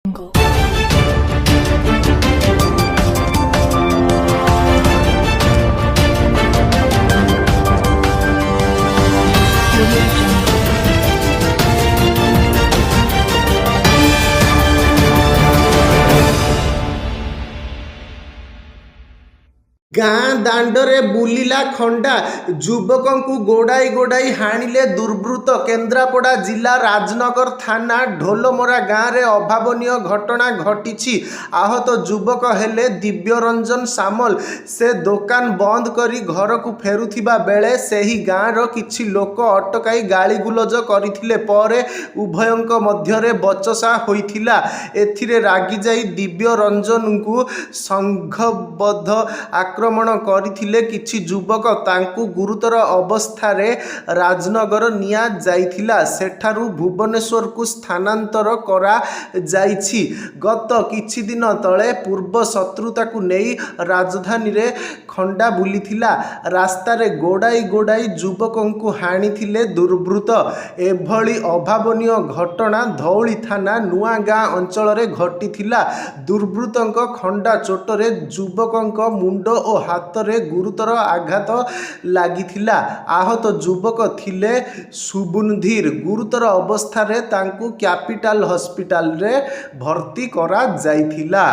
Jungle. Audio Jungle. ଗାଁ ଦାଣ୍ଡରେ ବୁଲିଲା ଖଣ୍ଡା, ଯୁବକଙ୍କୁ ଗୋଡ଼ାଇ ଗୋଡ଼ାଇ ହାଣିଲେ ଦୁର୍ବୃତ୍ତ। କେନ୍ଦ୍ରାପଡ଼ା ଜିଲ୍ଲା ରାଜନଗର ଥାନା ଢୋଲମରା ଗାଁରେ ଅଭାବନୀୟ ଘଟଣା ଘଟିଛି। ଆହତ ଯୁବକ ହେଲେ ଦିବ୍ୟରଞ୍ଜନ ସାମଲ। ସେ ଦୋକାନ ବନ୍ଦ କରି ଘରକୁ ଫେରୁଥିବା ବେଳେ ସେହି ଗାଁର କିଛି ଲୋକ ଅଟକାଇ ଗାଳିଗୁଲଜ କରିଥିଲେ। ପରେ ଉଭୟଙ୍କ ମଧ୍ୟରେ ବଚସା ହୋଇଥିଲା। ଏଥିରେ ରାଗିଯାଇ ଦିବ୍ୟରଞ୍ଜନଙ୍କୁ ସଂଘବଦ୍ଧ ଆକ୍ରମଣ କରିଥିଲେ କିଛି ଯୁବକ। ତାଙ୍କୁ ଗୁରୁତର ଅବସ୍ଥାରେ ରାଜନଗର ନିଆଯାଇଥିଲା। ସେଠାରୁ ଭୁବନେଶ୍ୱରକୁ ସ୍ଥାନାନ୍ତର କରାଯାଇଛି। ଗତ କିଛି ଦିନ ତଳେ ପୂର୍ବ ଶତ୍ରୁତାକୁ ନେଇ ରାଜଧାନୀରେ ଖଣ୍ଡା ବୁଲିଥିଲା। ରାସ୍ତାରେ ଗୋଡ଼ାଇ ଗୋଡ଼ାଇ ଯୁବକଙ୍କୁ ହାଣିଥିଲେ ଦୁର୍ବୃତ୍ତ। ଏଭଳି ଅଭାବନୀୟ ଘଟଣା ଧଉଳି ଥାନା ନୂଆଗାଁ ଅଞ୍ଚଳରେ ଘଟିଥିଲା। ଦୁର୍ବୃତ୍ତଙ୍କ ଖଣ୍ଡା ଚୋଟରେ ଯୁବକଙ୍କ ମୁଣ୍ଡ ଓ ହାତରେ ଗୁରୁତର ଆଘାତ ଲାଗିଥିଲା। ଆହତ ଯୁବକ ଥିଲେ ସୁବୁନଧୀର। ଗୁରୁତର ଅବସ୍ଥାରେ ତାଙ୍କୁ କ୍ୟାପିଟାଲ ହସ୍ପିଟାଲରେ ଭର୍ତ୍ତି କରାଯାଇଥିଲା।